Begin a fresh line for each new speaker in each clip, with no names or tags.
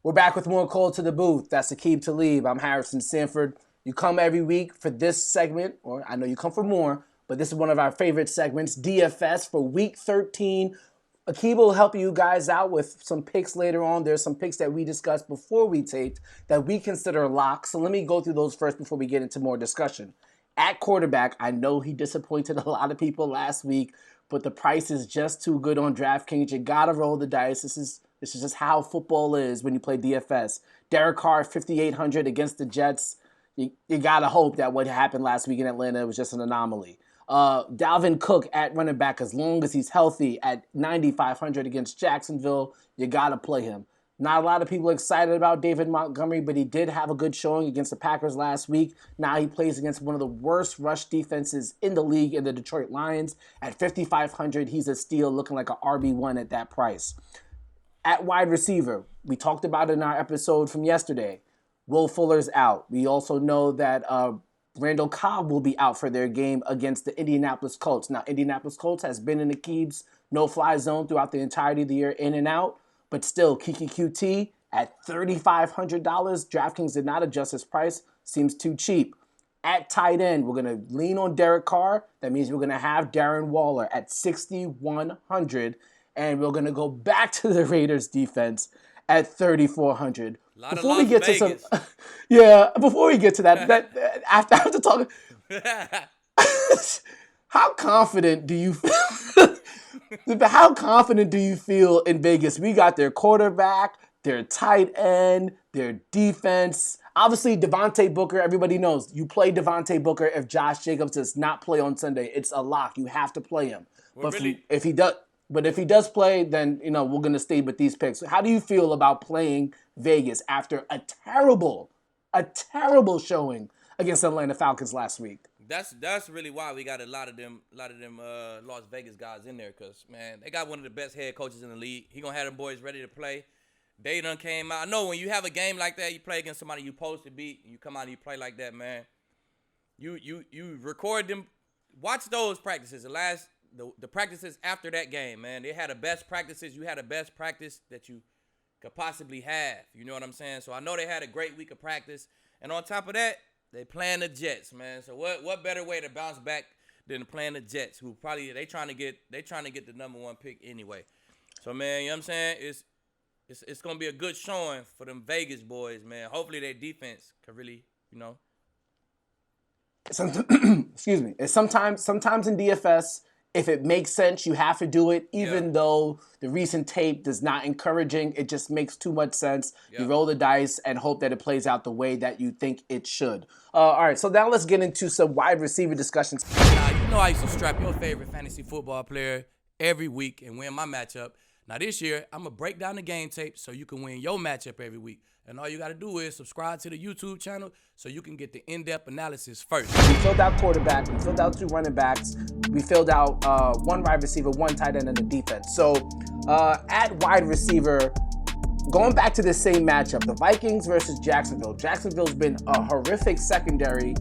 We're back with more Call to the Booth. That's Aqib Talib. I'm Harrison Sanford. You come every week for this segment, or I know you come for more, but this is one of our favorite segments, DFS for Week 13. Aqib will help you guys out with some picks later on. There's some picks that we discussed before we taped that we consider locks. So let me go through those first before we get into more discussion. At quarterback, I know he disappointed a lot of people last week, but the price is just too good on DraftKings. You got to roll the dice. This is just how football is when you play DFS. Derek Carr, 5,800 against the Jets. You got to hope that what happened last week in Atlanta was just an anomaly. Dalvin Cook at running back, as long as he's healthy, at 9,500 against Jacksonville. You got to play him. Not a lot of people excited about David Montgomery, but he did have a good showing against the Packers last week. Now he plays against one of the worst rush defenses in the league in the Detroit Lions. At 5,500, he's a steal, looking like an RB1 at that price. At wide receiver, we talked about it in our episode from yesterday. Will Fuller's out. We also know that Randall Cobb will be out for their game against the Indianapolis Colts. Now, Indianapolis Colts has been in Aqib's no-fly zone throughout the entirety of the year, in and out. But still, Kiki QT at $3,500. DraftKings did not adjust his price. Seems too cheap. At tight end, we're going to lean on Derek Carr. That means we're going to have Darren Waller at 6,100. And we're going to go back to the Raiders defense at 3,400. Before we get to some, before we get to that after talking, how confident do you feel? How confident do you feel in Vegas? We got their quarterback, their tight end, their defense. Obviously, Devontae Booker, everybody knows. You play Devontae Booker if Josh Jacobs does not play on Sunday. It's a lock. You have to play him.
Well,
but
really?
if he does play, then we're going to stay with these picks. How do you feel about playing Vegas after a terrible showing against the Atlanta Falcons last week?
That's really why we got a lot of them Las Vegas guys in there, because, man, they got one of the best head coaches in the league. He going to have them boys ready to play. They done came out. I know when you have a game like that, you play against somebody you supposed to beat, and you come out and you play like that, man. You record them. Watch those practices. The practices after that game, man. They had the best practices. You had the best practice that you could possibly have. You know what I'm saying? So I know they had a great week of practice. And on top of that, they playing the Jets, man. So what better way to bounce back than playing the Jets, who probably they trying to get the number one pick anyway. So, man, you know what I'm saying? It's gonna be a good showing for them Vegas boys, man. Hopefully their defense can really,
Excuse me. Sometimes in DFS, if it makes sense, you have to do it, even though the recent tape does not encouraging. It just makes too much sense. You roll the dice and hope that it plays out the way that you think it should. All right, so now let's get into some wide receiver discussions.
Now, I used to strap your favorite fantasy football player every week and win my matchup. Now, this year, I'm going to break down the game tape so you can win your matchup every week. And all you got to do is subscribe to the YouTube channel so you can get the in-depth analysis first.
We filled out quarterback. We filled out 2 running backs. We filled out 1 wide receiver, 1 tight end, and a defense. So at wide receiver, going back to the same matchup, the Vikings versus Jacksonville. Jacksonville's been a horrific secondary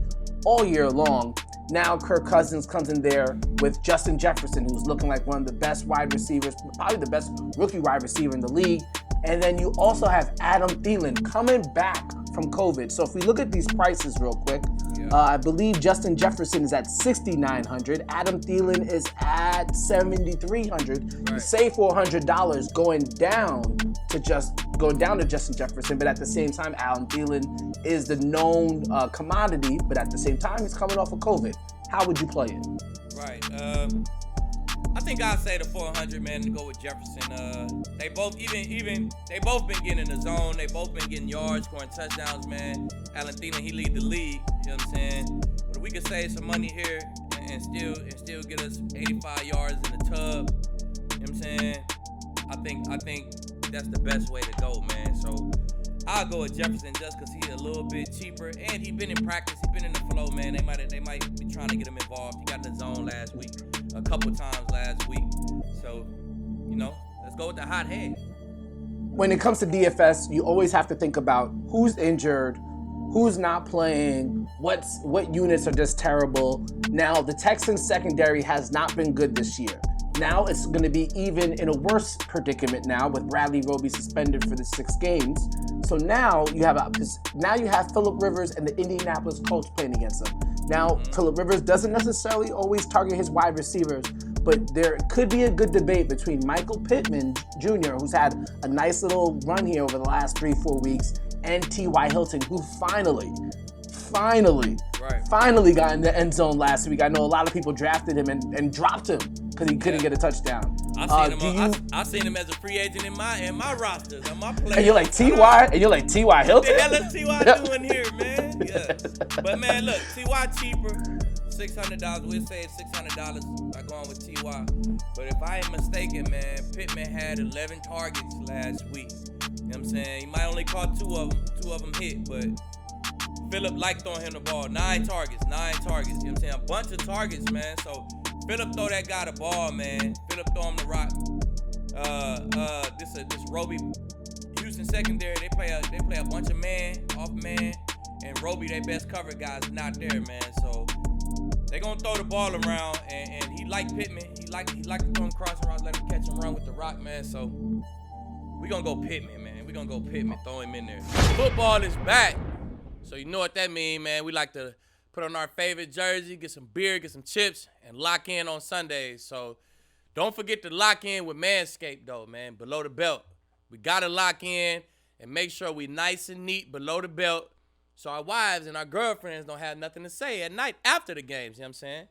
all year long. Now Kirk Cousins comes in there with Justin Jefferson, who's looking like one of the best wide receivers, probably the best rookie wide receiver in the league. And then you also have Adam Thielen coming back from COVID. So if we look at these prices real quick, I believe Justin Jefferson is at $6,900. Adam Thielen is at $7,300. Right. Save $400 going down to Justin Jefferson, but at the same time, Adam Thielen is the known commodity. But at the same time, he's coming off of COVID. How would you play it?
Right. I think I'd say the 400, man, to go with Jefferson. They both been getting in the zone. They both been getting yards, scoring touchdowns, man. Adam Thielen, he lead the league. You know what I'm saying? But if we could save some money here and still get us 85 yards in the tub, you know what I'm saying? I think that's the best way to go, man. So I'll go with Jefferson just because he's a little bit cheaper, and he's been in practice. He's been in the flow, man. They might be trying to get him involved. He got in the zone last week, a couple times last week. So, let's go with the hot hand.
When it comes to DFS, you always have to think about who's injured, who's not playing, what units are just terrible. Now, the Texans secondary has not been good this year. now it's going to be even in a worse predicament now with Bradley Roby suspended for the 6 games. So now you have Phillip Rivers and the Indianapolis Colts playing against him. Now, Phillip Rivers doesn't necessarily always target his wide receivers, but there could be a good debate between Michael Pittman Jr., who's had a nice little run here over the last 3-4 weeks, and T.Y. Hilton, who finally got in the end zone last week. I know a lot of people drafted him and dropped him because he couldn't get a touchdown.
I seen him as a free agent in my rosters, on my players.
And you're like T.Y. And you're like T.Y. Hilton?
What the hell is T.Y. doing here, man? Yes. But, man, look, T.Y. cheaper. $600. We'll say it's $600 by going with T.Y. But if I ain't mistaken, man, Pittman had 11 targets last week. You know what I'm saying? He might only caught 2 of them. 2 of them hit, but Phillip liked throwing him the ball. 9 targets. You know what I'm saying? A bunch of targets, man. So Phillip throw that guy the ball, man. Phillip throw him the rock. This Roby Houston secondary, they play a bunch of man, off man, and Roby, their best cover guys, not there, man. So they gonna throw the ball around, and he liked Pittman. He liked to throw him crossing routes, let him catch and run with the rock, man. So we gonna go Pittman, man. We gonna go Pittman, throw him in there. Football is back, so you know what that mean, man. We like to put on our favorite jersey, get some beer, get some chips, and lock in on Sundays. So don't forget to lock in with Manscaped, though, man. Below the belt, we gotta lock in and make sure we nice and neat below the belt, so our wives and our girlfriends don't have nothing to say at night after the games, you know what I'm saying?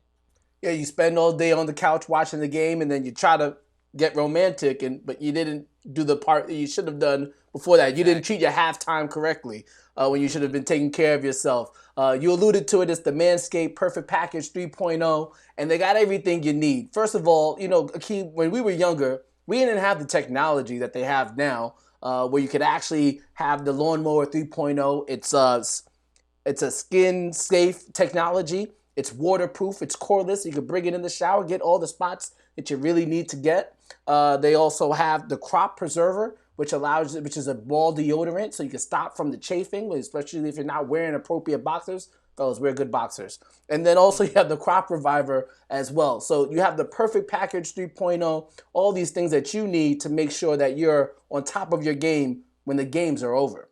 Yeah, you spend all day on the couch watching the game, and then you try to get romantic, but you didn't do the part that you should have done before that. You didn't treat your halftime correctly when you should have been taking care of yourself. You alluded to it. It's the Manscaped Perfect Package 3.0, and they got everything you need. First of all, Aqib, when we were younger, we didn't have the technology that they have now, where you could actually have the Lawnmower 3.0. It's a skin-safe technology. It's waterproof. It's cordless. You can bring it in the shower, get all the spots that you really need to get. They also have the Crop Preserver, which is a ball deodorant, so you can stop from the chafing, especially if you're not wearing appropriate boxers. Fellas, wear good boxers. And then also you have the Crop Reviver as well. So you have the Perfect Package 3.0, all these things that you need to make sure that you're on top of your game when the games are over.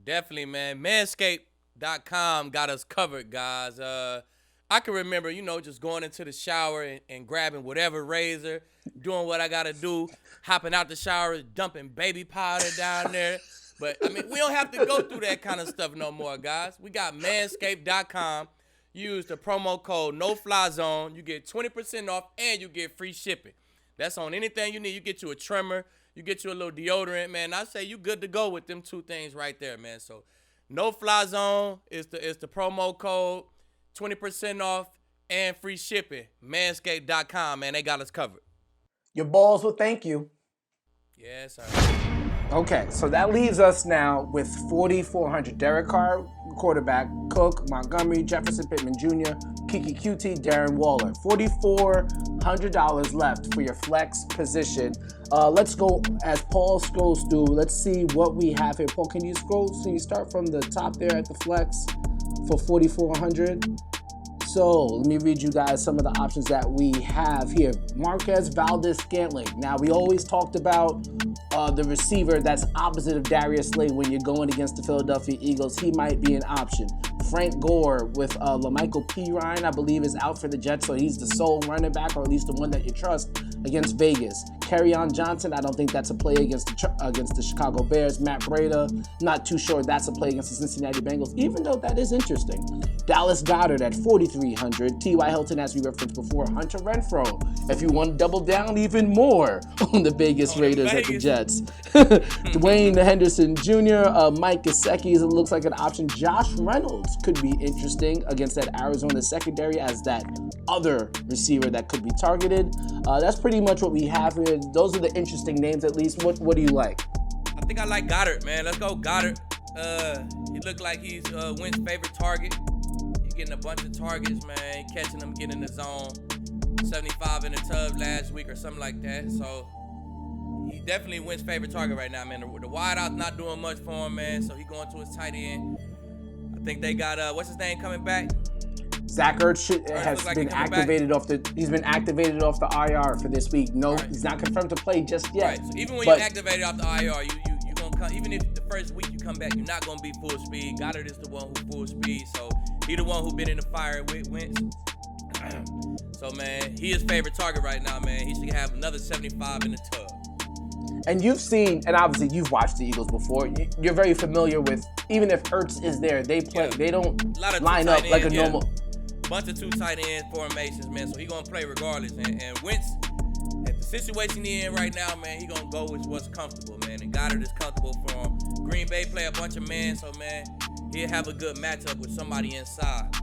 Definitely, man. Manscaped.com got us covered, guys. I can remember, just going into the shower and grabbing whatever razor, doing what I got to do, hopping out the shower, dumping baby powder down there. But, we don't have to go through that kind of stuff no more, guys. We got Manscaped.com. Use the promo code NOFLYZONE. You get 20% off, and you get free shipping. That's on anything you need. You get you a trimmer. You get you a little deodorant, man. I say you good to go with them 2 things right there, man. So, NOFLYZONE is the promo code. 20% off and free shipping. Manscaped.com, man. They got us covered.
Your balls will thank you.
Yes, sir.
Okay, so that leaves us now with 4,400. Derek Carr, quarterback, Cook, Montgomery, Jefferson, Pittman Jr., Kiki QT, Darren Waller. $4,400 left for your flex position. Let's go as Paul scrolls through. Let's see what we have here. Paul, can you scroll? So you start from the top there at the flex for 4,400. So let me read you guys some of the options that we have here. Marquez Valdes-Scantling. Now, we always talked about the receiver that's opposite of Darius Slay when you're going against the Philadelphia Eagles. He might be an option. Frank Gore with LaMichael Pirine, I believe, is out for the Jets, so he's the sole running back, or at least the one that you trust against Vegas. Kerryon Johnson, I don't think that's a play against the Chicago Bears. Matt Breida, not too sure that's a play against the Cincinnati Bengals, even though that is interesting. Dallas Goedert at 4,300. T.Y. Hilton, as we referenced before. Hunter Renfrow, if you want to double down even more on the Vegas Raiders at the Jets. Dwayne Henderson Jr., Mike Gesicki, it looks like an option. Josh Reynolds could be interesting against that Arizona secondary as that other receiver that could be targeted. That's pretty much what we have here. Those are the interesting names, at least. What do you like?
I think I like Goddard, man. Let's go Goddard. He looked like he's Wentz' favorite target. He's getting a bunch of targets, man. Catching them, getting in the zone. 75 in the tub last week or something like that. So he definitely Wentz' favorite target right now, man. The wideout's not doing much for him, man. So he going to his tight end. I think they got what's his name coming back?
Zach Ertz has
like
been
he coming
activated off the. He's been activated off the IR for this week. No,
Right.
he's not confirmed to play just yet.
Right. So even when
But-
you activate it off the IR, you gonna come. Even if the first week you come back, you're not gonna be full speed. Goddard is the one who full speed, so he the one who been in the fire with Wentz. So man, he is favorite target right now, man. He should have another 75 in the tub.
And you've seen, and obviously you've watched the Eagles before. You're very familiar with, even if Ertz is there, they play.
Yeah.
They don't
A lot of
line
two
up
tight
like a
ends, yeah.
normal.
Bunch of two tight end formations, man. So he gonna play regardless. And Wentz, at the situation he in right now, man, he gonna go with what's comfortable, man. And Goddard is comfortable for him. Green Bay play a bunch of men, so man, he'll have a good matchup with somebody inside.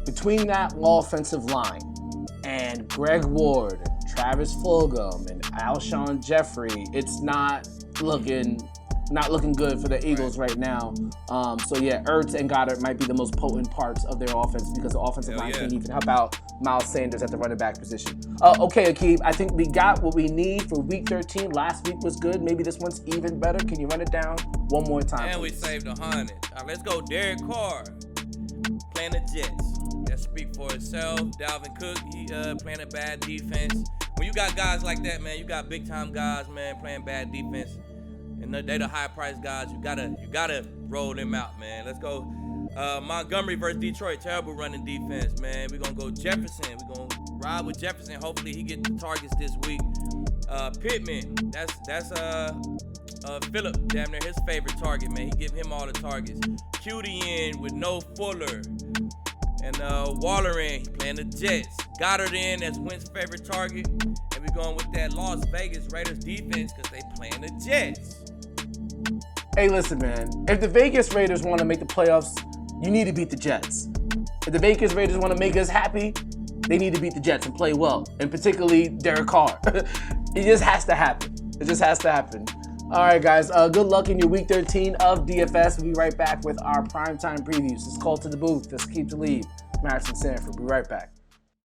Between that offensive line and Greg Ward, and Travis Fulgham, and Alshon Jeffrey, it's not looking good for the Eagles right now. So yeah, Ertz and Goddard might be the most potent parts of their offense because the offensive line can even help out Miles Sanders at the running back position. Okay, Aqib, I think we got what we need for Week 13. Last week was good. Maybe this one's even better. Can you run it down one more time?
And we
please?
saved 100. All right, let's go. Derek Carr playing the Jets. That speak for itself. Dalvin Cook, he playing a bad defense. When you got guys like that, man, you got big time guys, man, playing bad defense, and they the high priced guys. You gotta roll them out, man. Let's go. Montgomery versus Detroit, terrible running defense, man. We're gonna go Jefferson. We're gonna ride with Jefferson. Hopefully he gets the targets this week. Pittman, that's Phillip, damn near his favorite target, man. He give him all the targets. Cutie in with no Fuller. And Waller in, he playing the Jets. Goddard in, that's Wentz' favorite target. And we're going with that Las Vegas Raiders defense because they playing the Jets.
Hey, listen, man. If the Vegas Raiders want to make the playoffs, you need to beat the Jets. If the Vegas Raiders want to make us happy, they need to beat the Jets and play well, and particularly Derek Carr. It just has to happen. It just has to happen. All right, guys. Good luck in your Week 13 of DFS. We'll be right back with our primetime previews. It's called To The Booth. That's Aqib Talib. I'm Harrison Sanford. We'll be right back.